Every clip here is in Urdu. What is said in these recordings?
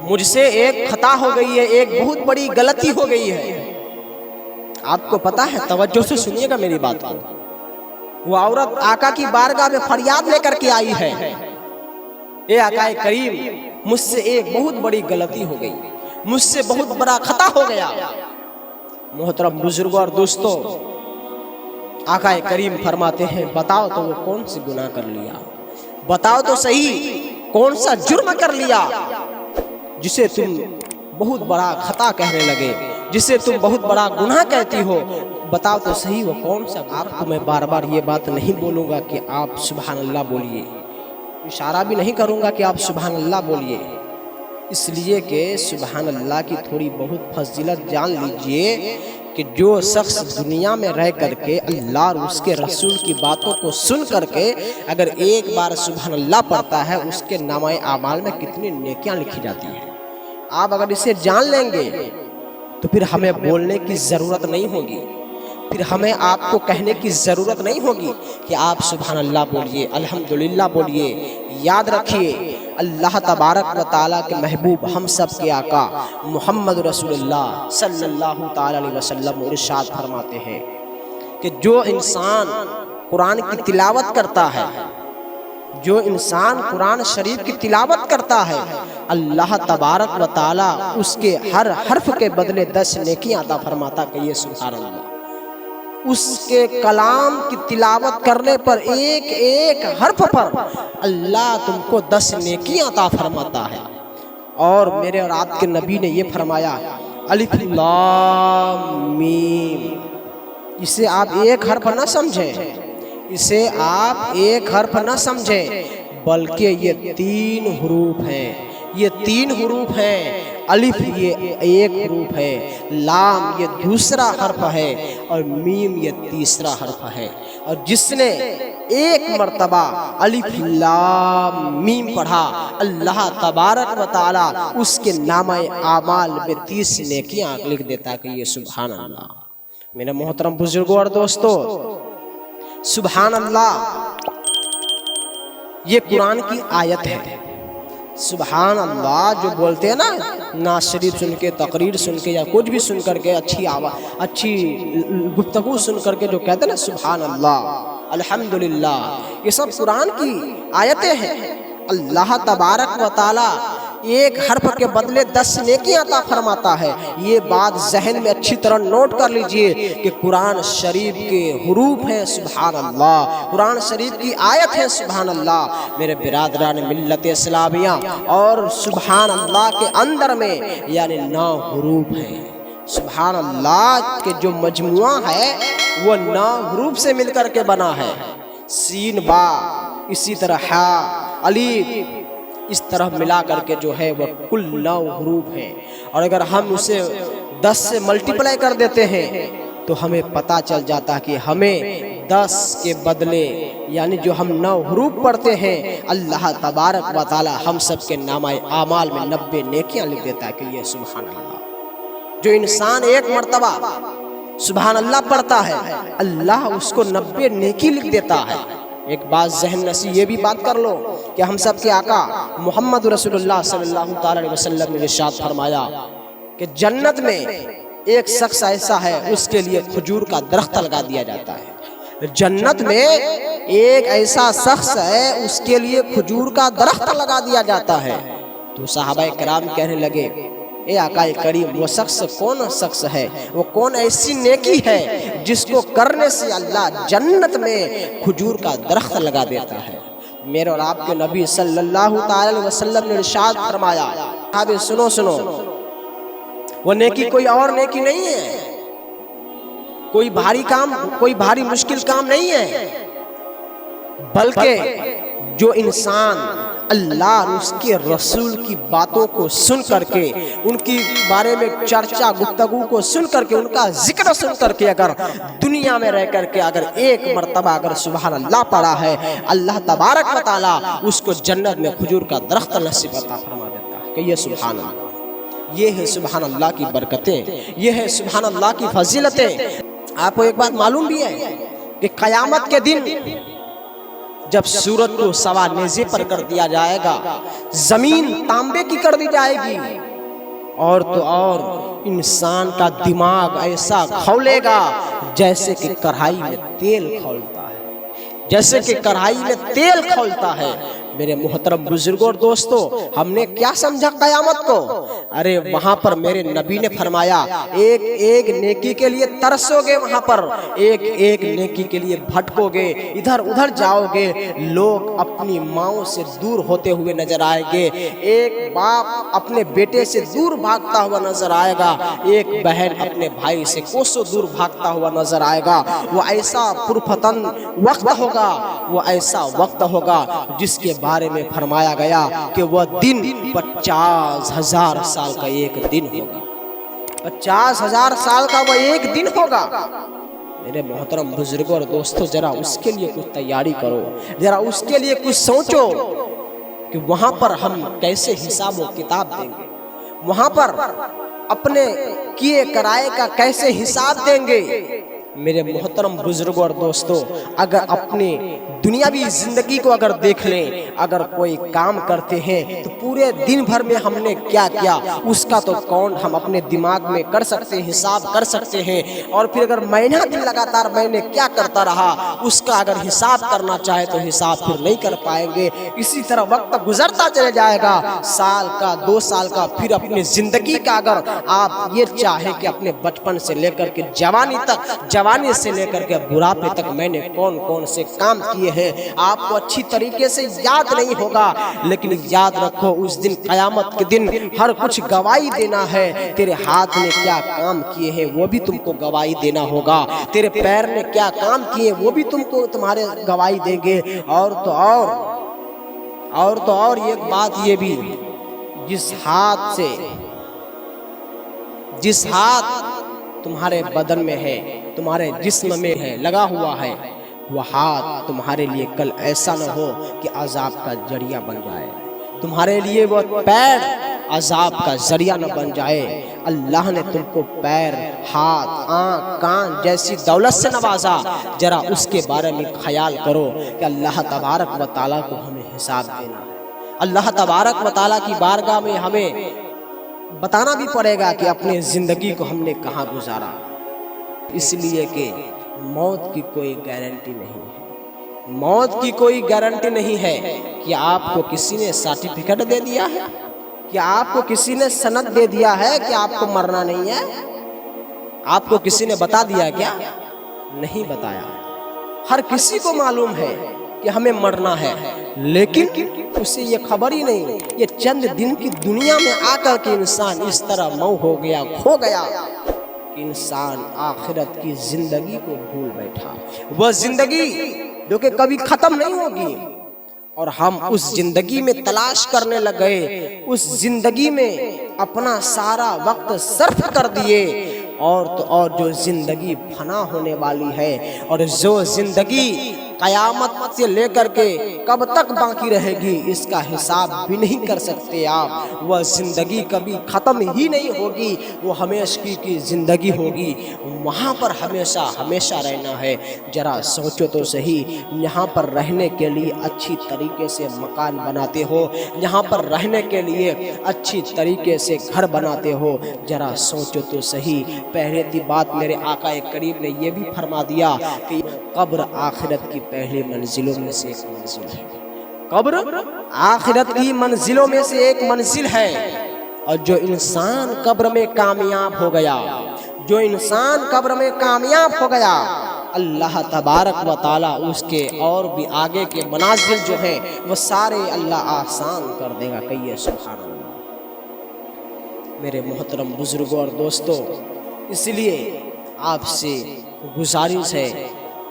مجھ سے ایک خطا ہو گئی ہے، ایک بہت بڑی غلطی ہو گئی ہے۔ آپ کو پتا ہے، توجہ سے سنیے گا میری بات کو، وہ عورت آقا کی بارگاہ میں فریاد لے کر کے آئی ہے، اے آقا کریم مجھ سے ایک بہت بڑی غلطی ہو گئی، مجھ سے بہت بڑا خطا ہو گیا۔ محترم بزرگوں اور دوستوں، آقا کریم فرماتے ہیں بتاؤ تو وہ کون سی گناہ کر لیا، بتاؤ تو صحیح کون سا جرم کر لیا جسے تم بہت بڑا خطا کہنے لگے، جسے تم بہت بڑا گناہ کہتی ہو، بتاؤ تو صحیح وہ کون سا۔ آپ کو میں بار بار یہ بات نہیں بولوں گا کہ آپ سبحان اللہ بولیے، اشارہ بھی نہیں کروں گا کہ آپ سبحان اللہ بولیے، اس لیے کہ سبحان اللہ کی تھوڑی بہت فضیلت جان لیجئے کہ جو شخص دنیا میں رہ کر کے اللہ اور اس کے رسول کی باتوں کو سن کر کے اگر ایک بار سبحان اللہ پڑھتا ہے، اس کے نامہ اعمال میں کتنی نیکیاں لکھی جاتی ہیں۔ آپ اگر اسے جان لیں گے تو پھر ہمیں بولنے کی ضرورت نہیں ہوگی، پھر ہمیں آپ کو کہنے کی ضرورت نہیں ہوگی کہ آپ سبحان اللہ بولیے، الحمدللہ بولیے۔ یاد رکھیے، اللہ تبارک و تعالیٰ کے محبوب، ہم سب کے آقا محمد رسول اللہ صلی اللہ تعالیٰ علیہ وسلم ارشاد فرماتے ہیں کہ جو انسان قرآن کی تلاوت کرتا ہے، جو انسان قرآن شریف کی تلاوت کرتا ہے، اللہ تبارک و تعالیٰ اس کے ہر حرف کے بدلے 10 نیکیاں عطا فرماتا۔ کہیے سبحان اللہ۔ اس کے کلام کی تلاوت کرنے پر ایک ایک حرف پر اللہ تم کو 10 نیکیاں عطا فرماتا ہے۔ اور میرے اور آپ کے نبی نے یہ فرمایا الف لام میم، اسے آپ ایک حرف نہ سمجھیں، اسے آپ ایک حرف نہ سمجھیں، بلکہ یہ 3 حروف ہیں، یہ 3 حروف ہیں۔ الف یہ ایک حروف ہے، لام یہ دوسرا حرف ہے، اور میم یہ تیسرا حرف ہے۔ اور جس نے ایک مرتبہ الف لام میم پڑھا، اللہ تبارک و تعالی اس کے نامہ اعمال میں 30 نیکیاں لکھ دیتا۔ کہ یہ سبحان اللہ۔ میرے محترم بزرگوں اور دوستوں، سبحان اللہ یہ قرآن کی آیت ہے۔ سبحان اللہ جو بولتے ہیں نا، نعت شریف سن کے، تقریر سن کے، یا کچھ بھی سن کر کے، اچھی گفتگو سن کر کے جو کہتے ہیں نا سبحان اللہ الحمدللہ، یہ سب قرآن کی آیتیں ہیں۔ اللہ تبارک و تعالی ایک حرف کے بدلے 10 نیکیاں عطا فرماتا ہے۔ یہ بات ذہن میں اچھی طرح نوٹ کر لیجئے کہ قرآن شریف کے حروف ہیں سبحان اللہ، قرآن شریف کی آیت ہے سبحان اللہ۔ میرے برادران ملت اسلامیہ، اور سبحان اللہ کے اندر میں یعنی 9 حروف ہیں۔ سبحان اللہ کے جو مجموعہ ہے وہ 9 حروف سے مل کر کے بنا ہے، سین با، اسی طرح ہا، الف، اس طرح ملا کر کے جو ہے وہ کل 9 حروف ہیں۔ اور اگر ہم اسے 10 سے ملٹیپلائی کر دیتے ہیں تو ہمیں پتہ چل جاتا کہ ہمیں 10 کے بدلے یعنی جو ہم 9 حروف پڑھتے ہیں، اللہ تبارک و تعالی ہم سب کے نامہ اعمال میں 90 نیکیاں لکھ دیتا ہے۔ کہ یہ سبحان اللہ۔ جو انسان ایک مرتبہ سبحان اللہ پڑھتا ہے، اللہ اس کو 90 نیکی لکھ دیتا ہے۔ ایک بات ذہن نشین یہ بھی بات کر لو کہ ہم سب کے آقا محمد رسول اللہ صلی اللہ تعالی علیہ وسلم نے ارشاد فرمایا کہ جنت میں ایک شخص ایسا ہے اس کے لیے کھجور کا درخت لگا دیا جاتا ہے۔ جنت میں ایک ایسا شخص ہے اس کے لیے کھجور کا درخت لگا دیا جاتا ہے۔ تو صحابہ کرام کہنے لگے اے آقا کریم وہ شخص کون شخص ہے، وہ کون ایسی نیکی ہے جس کو کرنے سے اللہ جنت میں کھجور کا درخت لگا دیتا ہے۔ میرے اور آپ کے نبی صلی اللہ تعالی علیہ وسلم نے ارشاد فرمایا، صحابہ سنو، وہ نیکی کوئی اور نیکی نہیں ہے، کوئی بھاری کام، کوئی بھاری مشکل کام نہیں ہے، بلکہ جو انسان اللہ اور اس کے رسول کی باتوں کو سن کر کے، ان کی بارے میں چرچا گفتگو کو سن کر کے، ان کا ذکر سن کر کے اگر دنیا میں رہ کر کے اگر ایک مرتبہ اگر سبحان اللہ پڑھا ہے، اللہ تبارک و تعالی اس کو جنت میں کھجور کا درخت نصیب عطا فرما دیتا ہے۔ کہ یہ سبحان اللہ، یہ ہے سبحان اللہ کی برکتیں، یہ ہے سبحان اللہ کی فضیلتیں۔ آپ کو ایک بات معلوم بھی ہے کہ قیامت کے دن جب سورج کو سوا نیزے پر کر دیا جائے گا، زمین تانبے کی کر دی جائے گی، اور تو اور انسان کا دماغ ایسا کھولے گا جیسے کہ کڑھائی میں تیل کھولتا ہے، جیسے کہ کڑھائی میں تیل کھولتا ہے۔ میرے محترم بزرگوں اور دوستو، ہم نے کیا سمجھا قیامت کو؟ ارے وہاں پر میرے نبی نے فرمایا ایک ایک نیکی کے لیے ترسو گے، وہاں پر ایک ایک نیکی کے لیے بھٹکو گے، ادھر ادھر جاؤ گے، لوگ اپنی ماؤں سے دور ہوتے ہوئے نظر آئیں گے، ایک باپ اپنے بیٹے سے دور بھاگتا ہوا نظر آئے گا، ایک بہن اپنے بھائی سے کوسوں دور بھاگتا ہوا نظر آئے گا۔ وہ ایسا پرفتن وقت ہوگا، وہ ایسا وقت ہوگا جس کے بارے میں فرمایا گیا کہ وہ دن 50,000 سال کا ایک دن ہوگا، 50,000 سال کا وہ ایک دن ہوگا۔ میرے محترم بزرگوں اور دوستوں، ذرا اس کے لیے کچھ تیاری کرو، ذرا اس کے لیے کچھ سوچو کہ وہاں پر ہم کیسے حساب و کتاب دیں گے، وہاں پر اپنے کیے کرائے کا کیسے حساب دیں گے۔ میرے محترم بزرگوں اور دوستوں، اگر اپنی دنیاوی زندگی کو اگر دیکھ لیں، اگر کوئی کام کرتے ہیں تو پورے دن بھر میں ہم نے کیا کیا اس کا تو کاؤنٹ ہم اپنے دماغ میں کر سکتے ہیں، حساب کر سکتے ہیں، اور پھر اگر مہینہ دن لگاتار میں نے کیا کرتا رہا اس کا اگر حساب کرنا چاہے تو حساب پھر نہیں کر پائیں گے۔ اسی طرح وقت گزرتا چلے جائے گا، سال کا 2 سال کا، پھر اپنی زندگی کا اگر آپ یہ چاہیں کہ اپنے بچپن سے لے کر کے جوانی تک، جوانی سے لے کر کے بڑھاپے تک میں نے کون کون سے کام کیے ہیں، آپ کو اچھی طریقے سے یاد نہیں ہوگا، لیکن یاد رکھو اس دن قیامت کے دن ہر کچھ گواہی دینا ہے۔ تیرے ہاتھ نے کیا کام کیے ہیں وہ بھی تم کو گواہی دینا ہوگا، تیرے پیر نے کیا کام کیے وہ بھی تم کو تمہارے گواہی دیں گے۔ اور تو اور ایک بات یہ بھی، جس ہاتھ تمہارے بدن میں ہے، تمہارے جسم میں ہے، لگا ہوا ہے، وہ ہاتھ تمہارے لیے کل ایسا نہ ہو کہ عذاب کا ذریعہ بن جائے، تمہارے لیے وہ پیر عذاب کا ذریعہ نہ بن جائے۔ اللہ نے تم کو پیر، ہاتھ، آنکھ، کان جیسی دولت سے نوازا، ذرا اس کے بارے میں خیال کرو کہ اللہ تبارک و تعالیٰ کو ہمیں حساب دینا ہے۔ اللہ تبارک و تعالیٰ کی بارگاہ میں ہمیں بتانا بھی پڑے گا کہ اپنے زندگی کو ہم نے کہاں گزارا، اس لیے کہ موت کی کوئی گارنٹی نہیں ہے، موت کی کوئی گارنٹی نہیں ہے کہ آپ کو کسی نے سرٹیفکیٹ دے دیا ہے، کہ آپ کو کسی نے سند دے دیا ہے کہ آپ کو مرنا نہیں ہے، آپ کو کسی نے بتا دیا کیا؟ نہیں بتایا۔ ہر کسی کو معلوم ہے کہ ہمیں مرنا ہے، لیکن اسے یہ خبر ہی نہیں، یہ چند دن کی دنیا میں آ کر کے انسان اس طرح مو ہو گیا، کھو گیا کہ انسان آخرت کی زندگی کو بھول بیٹھا، وہ زندگی جو کہ کبھی ختم نہیں ہوگی، اور ہم اس زندگی میں تلاش کرنے لگ گئے، اس زندگی میں اپنا سارا وقت صرف کر دیے، اور تو اور جو زندگی فنا ہونے والی ہے، اور جو زندگی قیامت سے لے کر کے کب تک باقی رہے گی اس کا حساب بھی نہیں کر سکتے آپ، وہ زندگی کبھی ختم ہی نہیں ہوگی، وہ ہمیشہ کی زندگی ہوگی، وہاں پر ہمیشہ ہمیشہ رہنا ہے۔ ذرا سوچو تو صحیح، یہاں پر رہنے کے لیے اچھی طریقے سے مکان بناتے ہو، یہاں پر رہنے کے لیے اچھی طریقے سے گھر بناتے ہو، ذرا سوچو تو صحیح۔ پہلے دی بات میرے آقا کریم نے یہ بھی فرما دیا کہ قبر آخرت کی پہلی منزلوں میں سے ایک منزل ہے، قبر آخرت کی منزلوں میں سے ایک منزل ہے، اور جو انسان قبر میں کامیاب ہو گیا، جو انسان قبر میں کامیاب ہو گیا، اللہ تبارک و تعالیٰ اس کے اور بھی آگے کے منازل جو ہیں وہ سارے اللہ آسان کر دے گا۔ کہیے سبحان اللہ۔ میرے محترم بزرگوں اور دوستوں، اس لیے آپ سے گزارش ہے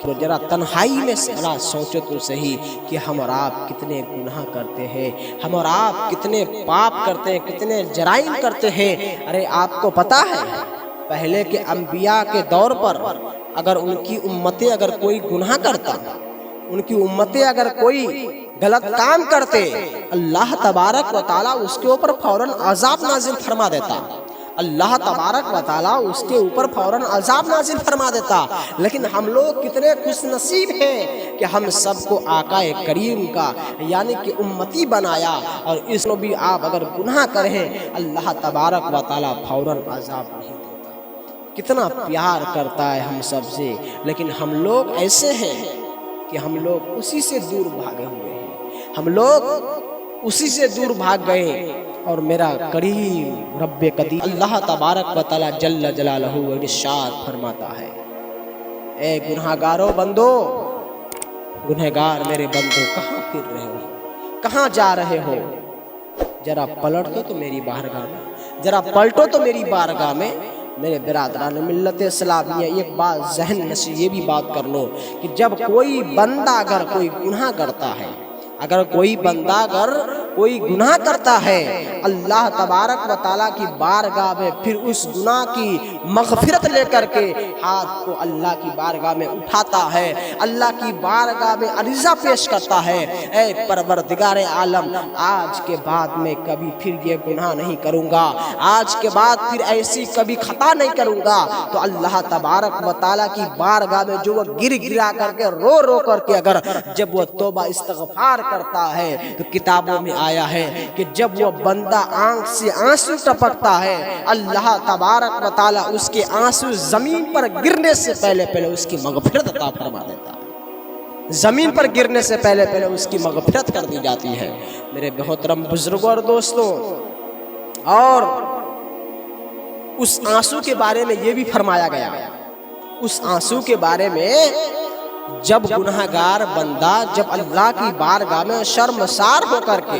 کہ ذرا تنہائی میں ذرا سوچو تو صحیح کہ ہم اور آپ کتنے گناہ کرتے ہیں، ہم اور آپ کتنے پاپ کرتے ہیں، کتنے جرائم کرتے ہیں۔ ارے آپ کو پتا ہے پہلے کے انبیاء کے دور پر اگر ان کی امتیں اگر کوئی گناہ کرتا، ان کی امتیں اگر کوئی غلط کام کرتے، اللہ تبارک و تعالیٰ اس کے اوپر فوراً عذاب نازل فرما دیتا، اللہ تبارک و تعالیٰ اس کے اوپر فوراً عذاب نازل فرما دیتا. لیکن ہم لوگ کتنے خوش نصیب ہیں کہ ہم سب کو آقا کریم کا یعنی کہ امتی بنایا، اور اس میں بھی آپ اگر گناہ کریں اللہ تبارک و تعالیٰ فوراً عذاب نہیں دیتا. کتنا پیار کرتا ہے ہم سب سے، لیکن ہم لوگ ایسے ہیں کہ ہم لوگ اسی سے دور بھاگے ہوئے ہیں، ہم لوگ اسی سے دور بھاگ گئے. اور میرا کریم رب قدیر اللہ تبارک و تعالی جل جلالہ ارشاد فرماتا ہے، اے گنہگارو بندو، گنہگار میرے بندو کہاں پھر رہے ہو، کہاں جا رہے ہو؟ ذرا پلٹو تو میری بارگاہ میں، ذرا پلٹو تو میری بارگاہ میں. میرے برادران ملت اسلامیہ ایک بات ذہن نشین یہ بھی بات کر لو کہ جب کوئی بندہ اگر کوئی گناہ کرتا ہے، اگر کوئی بندہ اگر کوئی گناہ کرتا ہے، اللہ تبارک و تعالیٰ کی بارگاہ میں پھر اس گناہ کی مغفرت لے کر کے ہاتھ کو اللہ کی بارگاہ میں اٹھاتا ہے، اللہ کی بارگاہ میں عریضہ پیش کرتا ہے، اے پروردگار عالم آج کے بعد میں کبھی پھر یہ گناہ نہیں کروں گا، آج کے بعد پھر ایسی کبھی خطا نہیں کروں گا. تو اللہ تبارک و تعالیٰ کی بارگاہ میں جو وہ گر گرا کر کے رو رو کر کے اگر جب وہ توبہ استغفار کرتا ہے تو کتابوں میں آیا ہے کہ جب وہ بندہ آنکھ سے آنسو ٹپکتا ہے اللہ تبارک و تعالیٰ اس کے آنسو زمین پر گرنے سے پہلے اس کی مغفرت عطا فرما دیتا ہے، زمین پر گرنے سے پہلے اس کی مغفرت کر دی جاتی ہے. میرے محترم بزرگوں اور دوستوں، اور اس آنسو کے بارے میں یہ بھی فرمایا گیا، اس آنسو کے بارے میں جب گنہگار بندہ جب اللہ کی بارگاہ میں شرمسار ہو کر کے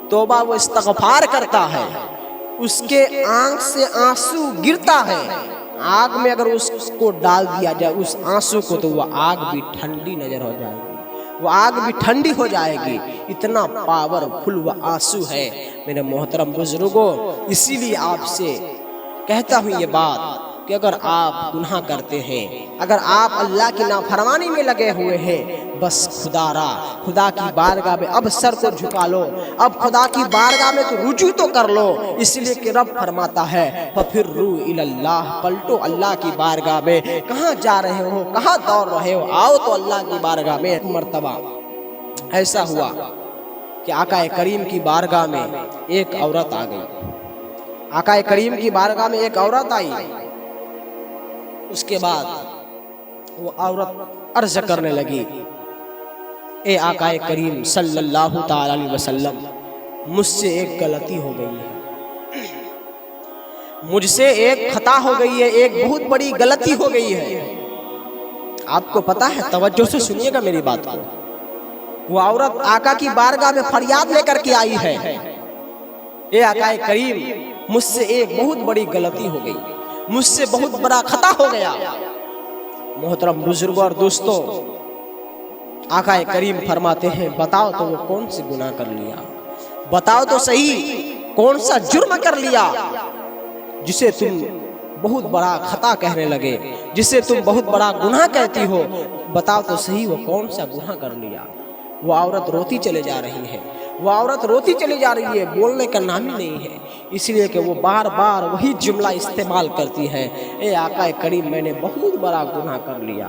توبہ و استغفار کرتا ہے، اس کے آنکھ سے آنسو گرتا ہے، آگ میں اگر اس کو ڈال دیا جائے اس آنسو کو تو وہ آگ بھی ٹھنڈی نظر ہو جائے گی، وہ آگ بھی ٹھنڈی ہو جائے گی. اتنا پاورفل وہ آنسو ہے. میرے محترم بزرگوں، اسی لیے آپ سے کہتا ہوں یہ بات کہ اگر آپ گناہ کرتے ہیں، اگر آپ اللہ کی نافرمانی میں لگے ہوئے ہیں، بس خدا کی بارگاہ میں اب سر کو جھکا لو، اب خدا کی بارگاہ میں تو رجوع تو کر لو. اس لیے کہ رب فرماتا ہے فَفِرُّوا إِلَى اللَّهِ، پلٹو اللہ کی بارگاہ میں. کہاں جا رہے ہو، کہاں دوڑ رہے ہو؟ آؤ تو اللہ کی بارگاہ میں. ایک مرتبہ ایسا ہوا کہ آقا کریم کی بارگاہ میں ایک عورت آ گئی، آقا کریم کی بارگاہ میں ایک عورت آئی. اس کے بعد وہ عورت عرض کرنے لگی، اے آقا کریم صلی اللہ تعالی علیہ وسلم، مجھ سے ایک غلطی ہو گئی ہے، مجھ سے ایک خطا ہو گئی ہے، ایک بہت بڑی غلطی ہو گئی ہے. آپ کو پتا ہے، توجہ سے سنیے گا میری بات کو. وہ عورت آقا کی بارگاہ میں فریاد لے کر کے آئی ہے، اے آقا کریم مجھ سے ایک بہت بڑی غلطی ہو گئی، مجھ سے بہت بڑا خطا ہو گیا. محترم بزرگوں اور دوستوں، آقا کریم فرماتے ہیں بتاؤ تو وہ کون سی گناہ کر لیا، بتاؤ تو صحیح کون سا جرم کر لیا جسے تم بہت بڑا خطا کہنے لگے، جسے تم بہت بڑا گناہ کہتی ہو، بتاؤ تو صحیح وہ کون سا گناہ کر لیا. وہ عورت روتی چلے جا رہی ہے، وہ عورت روتی چلی جا رہی ہے، بولنے کا نام ہی نہیں ہے، اس لیے کہ وہ بار بار وہی جملہ استعمال کرتی ہے، اے آقا کریم میں نے بہت بڑا گناہ کر لیا.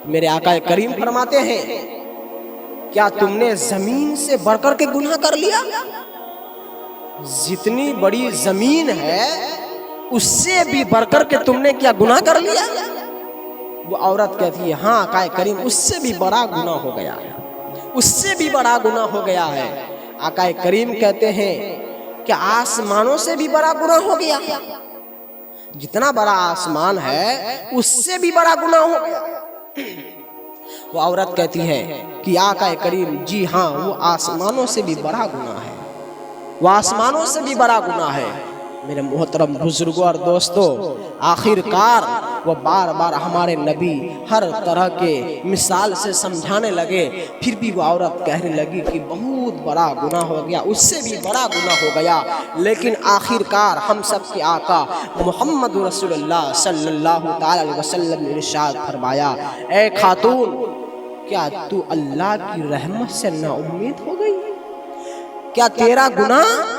میرے آقا کریم فرماتے ہیں کیا تم نے زمین سے بڑھ کر کے گناہ کر لیا؟ جتنی بڑی زمین ہے اس سے بھی بڑھ کر کے تم نے کیا گناہ کر لیا؟ وہ عورت کہتی ہے ہاں آقا کریم اس سے بھی بڑا گناہ ہو گیا ہے، اس سے بھی بڑا گناہ ہو گیا ہے. آقا کریم کہتے ہیں کہ آسمانوں سے بھی بڑا گناہ ہو گیا، جتنا بڑا آسمان ہے اس سے بھی بڑا گناہ ہو گیا. وہ عورت کہتی ہے کہ آقا کریم جی ہاں وہ آسمانوں سے بھی بڑا گناہ ہے، وہ آسمانوں سے بھی بڑا گناہ ہے. میرے محترم بزرگوں اور دوستوں، آخر کار وہ بار بار ہمارے نبی ہر طرح کے مثال سے سمجھانے لگے، پھر بھی وہ عورت کہنے لگی کہ بہت بڑا گناہ ہو گیا، اس سے بھی بڑا گناہ ہو گیا. لیکن آخر کار ہم سب کے آقا محمد رسول اللہ صلی اللہ تعالی علیہ وسلم نے ارشاد فرمایا، اے خاتون کیا تو اللہ کی رحمت سے نا امید ہو گئی؟ کیا تیرا گناہ